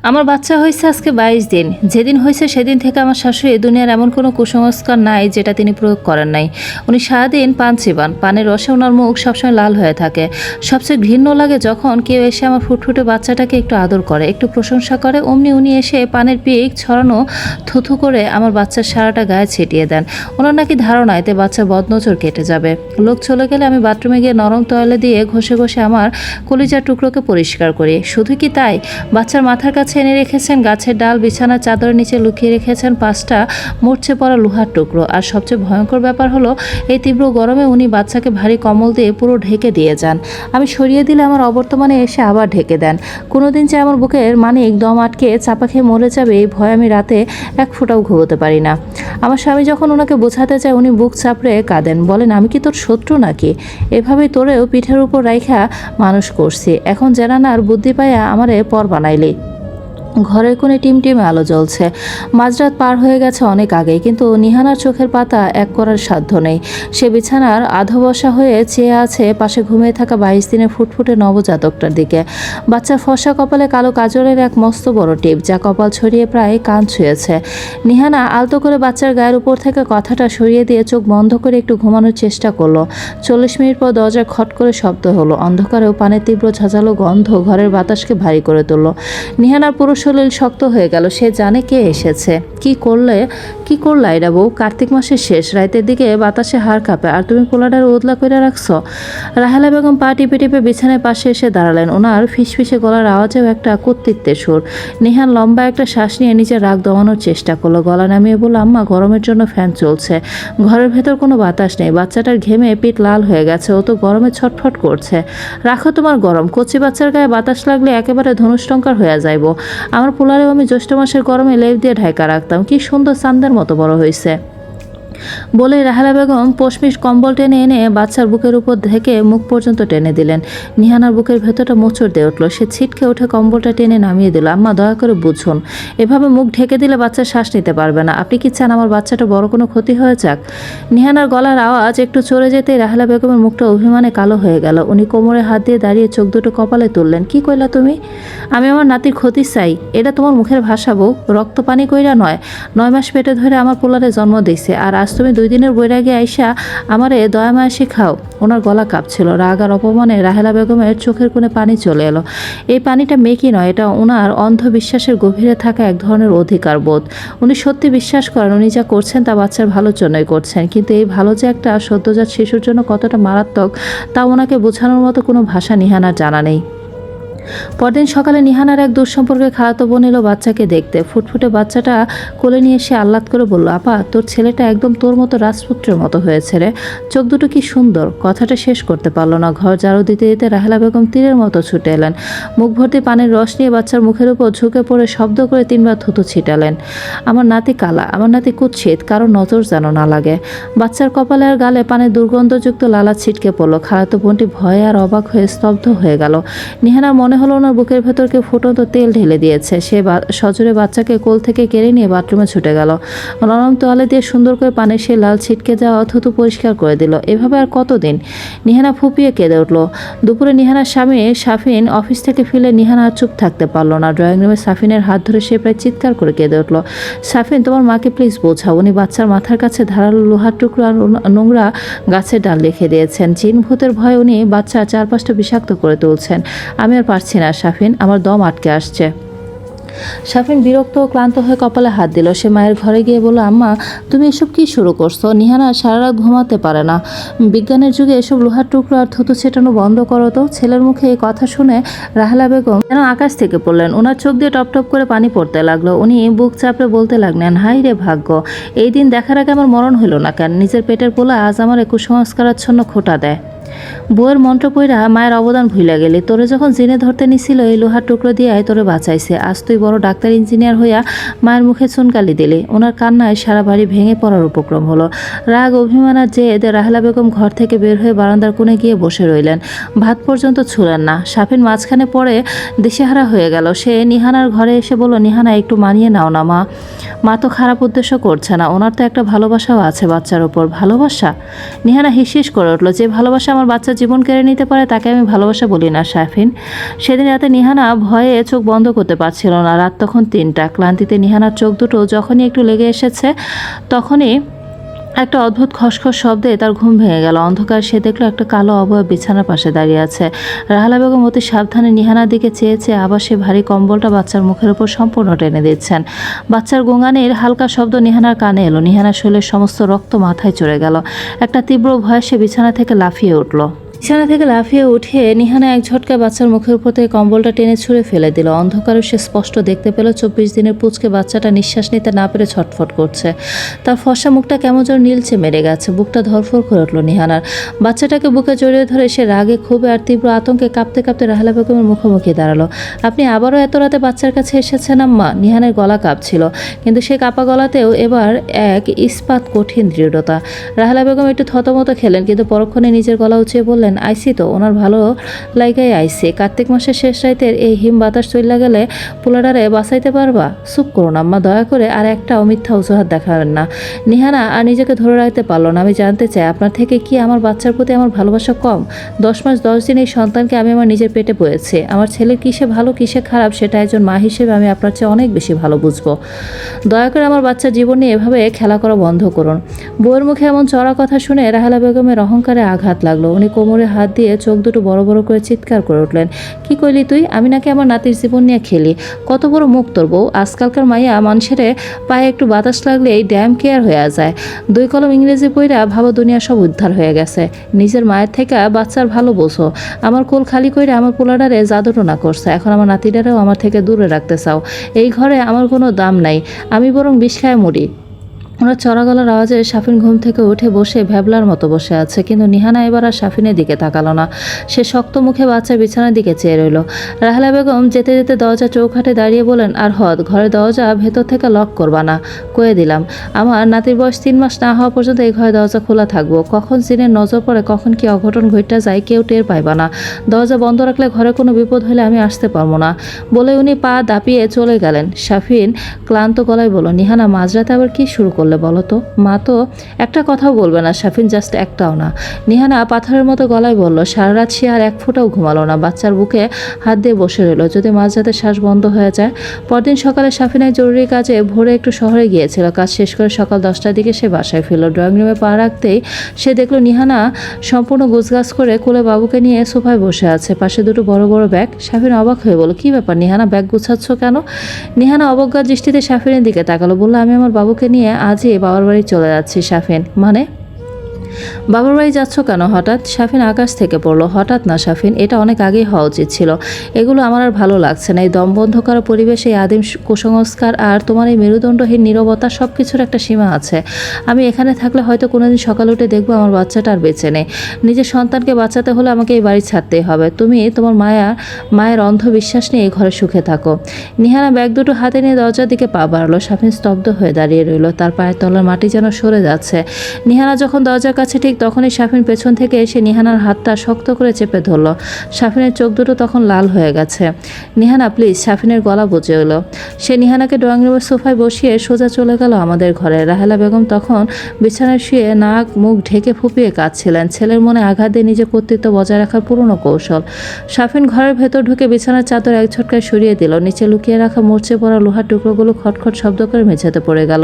আমার বাচ্চা হয়েছে আজকে 22 দিন। যেদিন হয়েছে সেদিন থেকে আমার শাশুড়ি দুনিয়ার এমন কোনো কুসংস্কার নাই যেটা তিনি প্রয়োগ করেন নাই। উনি সারাদিন পান চিবান, পানের রসে ওনার মুখ সবসময় লাল হয়ে থাকে। সবচেয়ে ঘৃণ্য লাগে যখন কেউ এসে আমার ফুটফুটে বাচ্চাটাকে একটু আদর করে, একটু প্রশংসা করে, অমনি উনি এসে পানের পিক ছড়ানো থুথু করে আমার বাচ্চার সারাটা গায়ে ছিটিয়ে দেন। ওনার নাকি ধারণা এতে বাচ্চার বদনজর কেটে যাবে। লোক চলে গেলে আমি বাথরুমে গিয়ে নরম তয়লে দিয়ে ঘষে ঘষে আমার কলিজার টুকরোকে পরিষ্কার করি। শুধু কি তাই, বাচ্চার মাথার কাছে এনে রেখেছেন গাছের ডাল, বিছানার চাদরের নিচে লুকিয়ে রেখেছেন 5টা মরচে পড়া লোহার টুকরো। আর সবচেয়ে ভয়ঙ্কর ব্যাপার হলো এই তীব্র গরমে উনি বাচ্চাকে ভারী কম্বল দিয়ে পুরো ঢেকে দিয়ে যান। আমি সরিয়ে দিলে আমার অবর্তমানে এসে আবার ঢেকে দেন। কোনোদিন যে আমার বুকের মানিক দম আটকে চাপা খেয়ে মরে যাবে এই ভয় আমি রাতে এক ফোঁটাও ঘুমোতে পারি না। আমার স্বামী যখন ওনাকে বোঝাতে চায় উনি বুক চাপড়ে কাঁদেন, বলেন আমি কি তোর শত্রু নাকি? এভাবেই তোরেও পিঠের উপর রাইখা মানুষ করছি, এখন জেনানার বুদ্ধি পাইয়া আমারে পর বানাইলি। ঘরের কোণে টিমটিমে আলো জ্বলছে। মাঝরাত পার হয়ে গেছে অনেক আগেই, কিন্তু নিহানার চোখের পাতা এক করার সাধ্য নেই। সে বিছানার আধবসা হয়ে চেয়ে আছে পাশে ঘুমিয়ে থাকা 22 দিনের ফুটফুটে নবজাতকটার দিকে। বাচ্চার ফর্সা কপালে কালো কাজলের এক মস্ত বড় টিপ, যা কপাল ছড়িয়ে প্রায় কান ছুঁয়েছে। নিহানা আলতো করে বাচ্চার গায়ের উপর থেকে কথাটা সরিয়ে দিয়ে চোখ বন্ধ করে একটু ঘুমানোর চেষ্টা করলো। 40 মিনিট পর দরজার খট করে শব্দ হলো। অন্ধকারেও পানের তীব্র ঝাঁঝালো গন্ধ ঘরের বাতাসকে ভারী করে তুলল। নিহানার পুরো শরীর শক্ত হয়ে গেল। সে জানে কে এসেছে। কি করলা এটা বউ? কার্তিক মাসের শেষ রাতের দিকে বাতাসে হাড় কাঁপে, আর তুমি পোলাডার ওদলা করে রাখছো। রাহেলা বেগম পা টিপে টিপে বিছানায় পাশে এসে দাঁড়ালেন। ওনার ফিসফিসে গলার আওয়াজেও একটা কর্তৃত্বের সুর। নিহান লম্বা একটা শ্বাস নিয়ে নিজের রাগ দমানোর চেষ্টা করলো। গলা নামিয়ে বলল, আম্মা গরমের জন্য ফ্যান চলছে, ঘরের ভেতর কোনো বাতাস নেই, বাচ্চাটার ঘেমে পিঠ লাল হয়ে গেছে, ও তো গরমে ছটফট করছে। রাখো তোমার গরম, কচি বাচ্চার গায়ে বাতাস লাগলে একেবারে ধনুষ্টঙ্কার হয়ে যাইব। আমার পোলারেও আমি জ্যৈষ্ঠ মাসের গরমে লেপ দিয়ে ঢাকা রাখতাম, কি সুন্দর চাঁদের মতো বড় হয়েছে। বলে রাহেলা বেগম পশমিশ কম্বল টেনে এনে বাচ্চার বুকের উপর থেকে মুখ পর্যন্ত টেনে দিলেন। নিহানার বুকের ভেতরটা মোচড় দিয়ে উঠল। সে ছিটকে উঠে কম্বলটা টেনে নামিয়ে দিল। আম্মা দয়া করে বুঝুন, এভাবে মুখ ঢেকে দিলে বাচ্চা শ্বাস নিতে পারবে না। আপনি কি চান আমার বাচ্চাটা বড় কোনো ক্ষতি হয়ে যাক? নিহানার গলার আওয়াজ একটু চড়ে যেতেই রাহেলা বেগমের মুখটা অভিমানে কালো হয়ে গেল। উনি কোমরে হাত দিয়ে দাঁড়িয়ে চোখ দুটো কপালে তুললেন। কি কইলা তুমি? আমি আমার নাতির ক্ষতি চাই, এটা তোমার মুখের ভাষা বউ? রক্ত পানি কইরা নয়, 9 মাস পেটে ধরে আমার পোলারে জন্ম দিয়েছে, আর আজ তুমি 2 দিনের বৈরাগে আইসা আমারে দয়া মায়া শেখাও। ওনার গলা কাঁপছিল। রাগ আর অপমানে রাহেলা বেগমের চোখের কোণে পানি চলে এলো। এই পানিটা মেকি নয়, এটা ওনার অন্ধবিশ্বাসের গভীরে থাকা এক ধরনের অধিকার বোধ। উনি সত্যি বিশ্বাস করেন উনি যা করছেন তা বাচ্চার ভালোর জন্যই করছেন, কিন্তু এই ভালো যে একটা সদ্যজাত শিশুর জন্য কতটা মারাত্মক তা ওনাকে বোঝানোর মতো কোনো ভাষা নিহানার জানা নেই। পরদিন সকালে নিহানার এক দূর সম্পর্কে খালাতো বোন এলো বাচ্চাকে দেখতে। ফুটফুটে বাচ্চাটা কোলে নিয়ে এসে আহ্লাদ করে বলল, আপা তোর ছেলেটা একদম তোর মতো রাজপুত্রের মতো হয়েছে রে, চোখ দুটো কি সুন্দর। কথাটা শেষ করতে পারলো না। ঘর ঝাড়ু দিতে দিতে রাহেলা বেগম তীরের মতো ছুটে এলেন। মুখ ভর্তি পানির রস নিয়ে বাচ্চার মুখের উপর ঝুঁকে পড়ে শব্দ করে 3বার থুতু ছিটালেন। আমার নাতি কালা, আমার নাতি কুৎসিত, কারো নজর যেন না লাগে। বাচ্চার কপালে আর গালে পানির দুর্গন্ধযুক্ত লালা ছিটকে পড়লো। খালাতো বোনটি ভয়ে আর অবাক হয়ে স্তব্ধ হয়ে গেল। নিহানার মনে হলো ওনার বুকের ভেতরকে ফুটন্ত তেল ঢেলে দিয়েছে। সে সজোরে বাচ্চাকে কোল থেকে কেড়ে নিয়ে বাথরুমে ছুটে গেল। নরম তোয়ালে দিয়ে সুন্দর করে পানির সেই লাল ছিটকে যাওয়া থুতু পরিষ্কার করে দিল। এভাবে আর কতদিন? নিহানা ফুপিয়ে কেঁদে উঠল। দুপুরে নিহানার স্বামী সাফিন অফিস থেকে ফিরে নিহানা আর চুপ থাকতে পারলো না। ড্রয়িং রুমে সাফিনের হাত ধরে সে প্রায় চিৎকার করে কেঁদে উঠল। সাফিন, তোমার মাকে প্লিজ বোঝাও, উনি বাচ্চার মাথার কাছে ধারালো লোহার টুকরো আর নোংরা গাছের ডাল রেখে দিয়েছেন। জিন ভূতের ভয়ে উনি বাচ্চার 4-5টা বিষাক্ত করে তুলছেন। আমি আর পারছি না সাফিন, আমার দম আটকে আসছে। সাফিন বিরক্ত ও ক্লান্ত হয়ে কপালে হাত দিল। সে মায়ের ঘরে গিয়ে বলল, আম্মা তুমি এসব কি শুরু করছো? নিহানা সারা রাত ঘুমাতে পারে না। বিজ্ঞানের যুগে এসব লোহার টুকরো আর থুতু ছেটানো বন্ধ করো তো। ছেলের মুখে এই কথা শুনে রাহেলা বেগম যেন আকাশ থেকে পড়লেন। ওনার চোখ দিয়ে টপ টপ করে পানি পড়তে লাগলো। উনি বুক চাপড়ে বলতে লাগলেন, হাই রে ভাগ্য, এই দিন দেখার আগে আমার মরণ হইল না কেন? নিজের পেটের পোলা আজ আমার কুসংস্কারাচ্ছন্ন খোঁটা দেয়। বউয়ের মন্ত্র পইরা মায়ের অবদান ভুইলা গেলি। তোরে যখন জিনে ধরতে নিছিল এই লোহার টুকরো দিয়ে তোরে বাঁচাইছে। আজ তুই বড় ডাক্তার ইঞ্জিনিয়ার হইয়া মায়ের মুখে চুনকালি দিলি। ওনার কান্নায় সারা বাড়ি ভেঙে পড়ার উপক্রম হলো। রাগ অভিমান আর জেদ রাহেলা বেগম ঘর থেকে বের হয়ে বারান্দার কোণে গিয়ে বসে রইলেন। ভাত পর্যন্ত ছুলেন না। সাফিন মাঝখানে পড়ে দিশেহারা হয়ে গেল। সে নিহানার ঘরে এসে বলল, নিহানা একটু মানিয়ে নাও না মা। মা তো খারাপ উদ্দেশ্য করছে না, ওনার তো একটা ভালোবাসাও আছে বাচ্চার ওপর। ভালোবাসা? নিহানা হিসহিস করে উঠল। যে ভালোবাসা আমার বাচ্চার জীবন কেড়ে নিতে পারে তাকে আমি ভালোবাসা বলি না শাফিন। সেদিন রাতে নিহানা ভয়ে চোখ বন্ধ করতে পারছিল না। রাত তখন 3টা। ক্লান্তিতে নিহানার চোখ দুটো যখনই একটু লেগে এসেছে তখনই একটা অদ্ভুত খসখস শব্দে তার ঘুম ভেঙে গেল। অন্ধকার সে দেখলো একটা কালো অবয়ব বিছানার পাশে দাঁড়িয়ে আছে। রাহালা বেগম অতি সাবধানে নিহানার দিকে চেয়েছে, আবার সে ভারী কম্বলটা বাচ্চার মুখের উপর সম্পূর্ণ টেনে দিচ্ছেন। বাচ্চার গোঙানির হালকা শব্দ নিহানার কানে এলো। নিহানার শরীরের সমস্ত রক্ত মাথায় চড়ে গেল। একটা তীব্র ভয়ে সে বিছানা থেকে লাফিয়ে উঠল। বিছানা থেকে লাফিয়ে উঠে নিহানা এক ঝটকা বাচ্চার মুখের উপর থেকে কম্বলটা টেনে ছুঁড়ে ফেলে দিল। অন্ধকারে সে স্পষ্ট দেখতে পেল 24 দিনের পুচকে বাচ্চাটা নিঃশ্বাস নিতে না পেরে ছটফট করছে। তার ফর্সা মুখটা কেমন যেন নীলচে মেরে গেছে। বুকটা ধরফর করে উঠল নিহানার। বাচ্চাটাকে বুকে জড়িয়ে ধরে সে রাগে, ক্ষোভে আর তীব্র আতঙ্কে কাঁপতে কাঁপতে রাহালা বেগমের মুখোমুখি দাঁড়ালো। আপনি আবারও এত রাতে বাচ্চার কাছে এসেছেন আম্মা? নিহানের গলা কাঁপছিল, কিন্তু সে কাঁপা গলাতেও এবার এক ইস্পাত কঠিন দৃঢ়তা। রাহালা বেগম একটু থতমত খেলেন, কিন্তু পরক্ষণে নিজের গলা উঁচিয়ে বললেন, আইসি তো, ওনার ভালো লাইগাই আইসি। কার্তিক মাসের শেষ রাইতের এই হিম বাতাস চইলা গেলে পোলাডারে বাঁচাইতে পারবা? চুপ করুন আম্মা, দয়া করে আর একটা অমিথ্যা অজুহাত দেখাবেন না। নিহানা আর নিজেকে ধরে রাখতে পারল না। আমি জানতে চাই, আপনার থেকে কি আমার বাচ্চার প্রতি আমার ভালোবাসা কম? 10 মাস 10 দিন এই সন্তানকে আমি আমার নিজের পেটে বয়েছি। আমার ছেলের কিসে ভালো কিসে খারাপ সেটা একজন মা হিসেবে আমি আপনার চেয়ে অনেক বেশি ভালো বুঝবো। দয়া করে আমার বাচ্চার জীবন নিয়ে এভাবে খেলা করা বন্ধ করুন। বউয়ের মুখে এমন চড়া কথা শুনে রাহালা বেগমের অহংকারে আঘাত লাগলো। উনি কোমরে হাত দিয়ে চোখ দুটো বড় বড় করে চিৎকার করে উঠলেন, কি কইলি তুই? আমি নাকি আমার নাতির জীবন নিয়ে খেলি? কত বড় মুখ তোর বউ! আজকালকার মাইয়া মানুষের পায়ে একটু বাতাস লাগলেই ড্যাম কেয়ার হয়ে যায়। 2 কলম ইংরেজি পইরা ভাবো দুনিয়া সব উদ্ধার হয়ে গেছে। নিজের মায়ের থেকে বাচ্চার ভালো বোঝো। আমার কোল খালি কইরা আমার পোলাডারে জাদুটোনা করছে। এখন আমার নাতিটারেও আমার থেকে দূরে রাখতে চাও। এই ঘরে আমার কোনো দাম নাই, আমি বরং বিষ খায় মরি। ওনার চড়া গলার আওয়াজে শাফিন ঘুম থেকে উঠে বসে ভ্যাবলার মতো বসে আছে, কিন্তু নিহানা এবার আর শাফিনের দিকে তাকালো না। সে শক্ত মুখে বাচ্চার বিছানার দিকে চেয়ে রইল। রাহেলা বেগম যেতে যেতে দরজা চৌকাঠে দাঁড়িয়ে বলেন, আর হদ, ঘরের দরজা ভেতর থেকে লক করবা না, কয়ে দিলাম। আমার নাতির বয়স 3 মাস না হওয়া পর্যন্ত এই ঘরের দরজা খোলা থাকবো। কখন জিনের নজর পড়ে, কখন কি অঘটন ঘটে যায় কেউ টের পাইবা না। দরজা বন্ধ রাখলে ঘরে কোনো বিপদ হলে আমি আসতে পারবো না। বলে উনি পা দাপিয়ে চলে গেলেন। শাফিন ক্লান্ত গলায় বলল, নিহানা মাঝরাতে আবার কি শুরু করলে বলো তো? মা তো একটা কথাও বলবে না শাফিন, জাস্ট একটাও না। নিহানা পাথরের মতো গলায় বলল, সারা রাত সে আর এক ফোঁটাও ঘুমালো না। বাচ্চার বুকে হাত দিয়ে বসে রইল, যদি মাঝরাতে শ্বাস বন্ধ হয়ে যায়। পরদিন সকালে শাফিনের জরুরি কাজে ভোরে একটু শহরে গিয়েছিল। কাজ শেষ করে সকাল 10টার দিকে সে বাসায় ফিরল। ড্রয়িং রুমে পা রাখতেই সে দেখল নিহানা সম্পূর্ণ গোছগাছ করে কোলে বাবুকে নিয়ে সোফায় বসে আছে, পাশে দুটো বড় বড় ব্যাগ। শাফিন অবাক হয়ে বলল, কি ব্যাপার নিহানা, ব্যাগ গুছাচ্ছ কেন? নিহানা অবজ্ঞার দৃষ্টিতে শাফিনের দিকে তাকালো, বলল, আমি আমার বাবুকে নিয়ে আজই বাবার বাড়ি চলে যাচ্ছি। শাফিন, মানে বাবার বাড়ি যাচ্ছ কেন হঠাৎ? শাফিন আকাশ থেকে পড়লো, হঠাৎ না শাফিন, এটা অনেক আগেই হওয়া উচিত ছিল। এগুলো আমার আর ভালো লাগছে না। এই দমবন্ধ করা পরিবেশে এই আদিম কুসংস্কার আর তোমার এই মেরুদণ্ডহীন নীরবতা, সব কিছুর একটা সীমা আছে। আমি এখানে থাকলে হয়তো কোনোদিন সকালে উঠে দেখবো আমার বাচ্চাটা আর বেঁচে নেই। নিজের সন্তানকে বাঁচাতে হলে আমাকে এই বাড়ি ছাড়তেই হবে। তুমি তোমার মায়ের অন্ধ বিশ্বাস নিয়ে এই ঘরে সুখে থাকো। নিহানা ব্যাগ দুটো হাতে নিয়ে দরজার দিকে পা বাড়ালো। শাফিন স্তব্ধ হয়ে দাঁড়িয়ে রইল, তার পায়ের তলার মাটি যেন সরে যাচ্ছে। নিহানা যখন দরজার কাছে ঠিক তখনই শাফিন পেছন থেকে এসে নিহানার হাতটা শক্ত করে চেপে ধরল। শাফিনের চোখ দুটো তখন লাল হয়ে গেছে। নিহানা প্লিজ, শাফিনের গলা বুঝে এলো। সে নিহানাকে ড্রয়িং রুমের সোফায় বসিয়ে সোজা চলে গেল আমাদের ঘরে। রাহেলা বেগম তখন বিছানায় শুয়ে নাক মুখ ঢেকে ফুপিয়ে কাঁদছিলেন। ছেলের মনে আঘাত দিয়ে নিজের কর্তৃত্ব বজায় রাখার পুরনো কৌশল। শাফিন ঘরের ভেতর ঢুকে বিছানার চাদর এক ঝটকায় সরিয়ে দিল। নিচে লুকিয়ে রাখা মরচে পড়া লোহার টুকরোগুলো খটখট শব্দ করে মেঝেতে পড়ে গেল।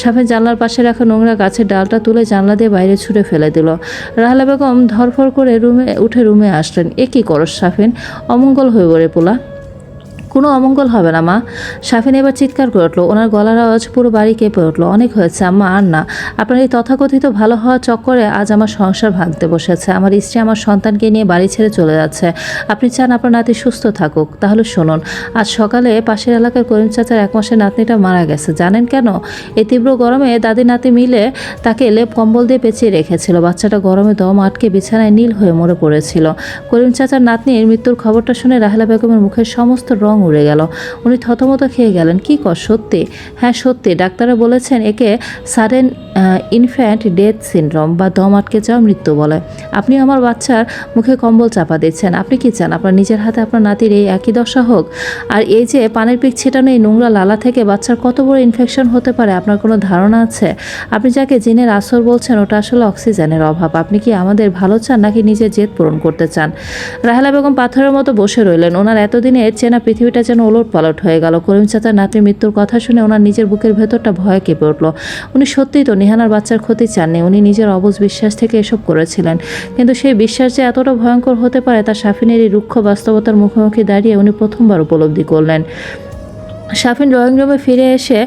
শাফিন জানলার পাশে রাখা নোংরা গাছের ডালটা তুলে জানলা দিয়ে বাইরে ছুঁড়ে ফেলে দিল। রাহেলা বেগম ধরফর করে রুমে আসলেন। এ কি করস শাফিন? অমঙ্গল হয়ে গড়ে পোলা। কোনো অমঙ্গল হবে না মা। শাফিন এবার চিৎকার করে উঠল। ওনার গলার আওয়াজ পুরো বাড়ি কেঁপে উঠল। অনেক হয়েছে আম্মা, আর না। আপনার এই তথাকথিত ভালো হওয়ার চক্করে আজ আমার সংসার ভাঙতে বসেছে। আমার স্ত্রী আমার সন্তানকে নিয়ে বাড়ি ছেড়ে চলে যাচ্ছে। আপনি চান আপনার নাতি সুস্থ থাকুক? তাহলে শুনুন, আজ সকালে পাশের এলাকার করিম চাচার 1 মাসের নাতনিটা মারা গেছে। জানেন কেন? এই তীব্র গরমে দাদি নাতি মিলে তাকে লেপ কম্বল দিয়ে পেঁচিয়ে রেখেছিল। বাচ্চাটা গরমে দম আটকে বিছানায় নীল হয়ে মরে পড়েছিল। করিম চাচার নাতনির মৃত্যুর খবরটা শুনে রাহেলা বেগমের মুখের সমস্ত রং উড়ে গেল। উনি থতমত খেয়ে গেলেন। কি কর, সত্যি? হ্যাঁ সত্যি, ডাক্তাররা বলেছেন একে সাডেন ইনফ্যান্ট ডেথ সিনড্রোম বা দম আটকে যাওয়া মৃত্যু বলে। আপনি আমার বাচ্চার মুখে কম্বল চাপা দিচ্ছেন। আপনি কি চান আপনার নিজের হাতে আপনার নাতির এই একই দশা হোক? আর এই যে পানের পিক ছিটানো এই নোংরা লালা থেকে বাচ্চার কত বড় ইনফেকশন হতে পারে আপনার কোনো ধারণা আছে? আপনি যাকে জিনের আসর বলছেন ওটা আসলে অক্সিজেনের অভাব। আপনি কি আমাদের ভালো চান নাকি নিজের জেদ পূরণ করতে চান? রাহেলা বেগম পাথরের মতো বসে রইলেন। ওনার এতদিনে চেনা পৃথিবীটা যেন ওলট পালট হয়ে গেল। করিম চাচার নাতির মৃত্যুর কথা শুনে ওনার নিজের বুকের ভেতরটা ভয়ে কেঁপে উঠল। উনি সত্যিই তো নিহানার বাচ্চার ক্ষতি চাননি। উনি নিজের অবুঝ বিশ্বাস থেকে এসব করেছিলেন, কিন্তু সেই বিশ্বাস যে এতটা ভয়ঙ্কর হতে পারে তা শাফিনের এই রুক্ষ বাস্তবতার মুখোমুখি দাঁড়িয়ে উনি প্রথমবার উপলব্ধি করলেন। শাফিন ড্রয়িং রুমে ফিরে এসে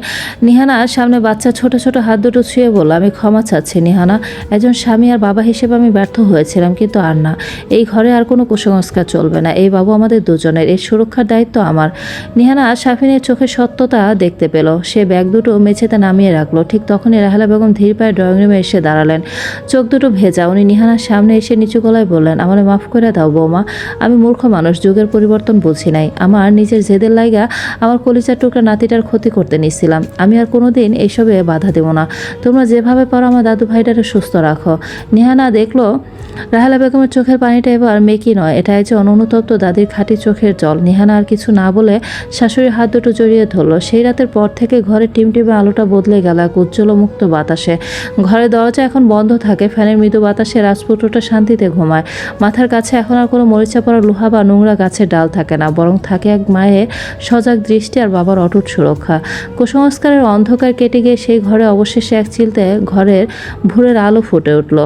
নিহানার সামনে বাচ্চা ছোট ছোট হাত দুটো ছুঁয়ে বলল, আমি ক্ষমা চাচ্ছি নিহানা। একজন স্বামী আর বাবা হিসেবে আমি ব্যর্থ হয়েছিলাম, কিন্তু আর না। এই ঘরে আর কোনো কুসংস্কার চলবে না। এই বাবু আমাদের দুজনের, এর সুরক্ষার দায়িত্ব আমার। নিহানা শাফিনের চোখে সত্যতা দেখতে পেল। সে ব্যাগ দুটো মেঝেতে নামিয়ে রাখলো। ঠিক তখনই রাহেলা বেগম ধীর পায়ে ড্রয়িং রুমে এসে দাঁড়ালেন। চোখ দুটো ভেজা। উনি নিহানার সামনে এসে নিচু গলায় বললেন, আমারে মাফ করে দাও বৌমা। আমি মূর্খ মানুষ, যুগের পরিবর্তন বুঝি নাই। আমার নিজের জেদের লাইগা আমার কলিজার টুকরা নাতিটার ক্ষতি করতে নিছিলাম। আমি আর কোনোদিন এইসবে বাধা দেব না। তোমরা যেভাবে পারো আমার দাদু ভাইটারে সুস্থ রাখো। নিহানা দেখলো রাহেলা বেগমের চোখের পানিটা এবার মেকি নয়, এটা একজন অনুতপ্ত দাদির খাঁটি চোখের জল। নিহানা আর কিছু না বলে শাশুড়ির হাত দুটো জড়িয়ে ধরলো। সেই রাতের পর থেকে ঘরের টিমটিমে আলোটা বদলে গেল এক উজ্জ্বল মুক্ত বাতাসে। ঘরের দরজা এখন বন্ধ থাকে। ফ্যানের মৃদু বাতাসে রাজপুত্রটা শান্তিতে ঘুমায়। মাথার কাছে এখন আর কোনো মরিচা পড়া লোহা বা নোংরা গাছের ডাল থাকে না, বরং থাকে এক মায়ের সজাগ দৃষ্টি আর বাবার অটুট সুরক্ষা। কুসংস্কারের অন্ধকার কেটে গিয়ে সেই ঘরে অবশেষে এক চিলতে ঘরের ভোরের আলো ফুটে উঠল।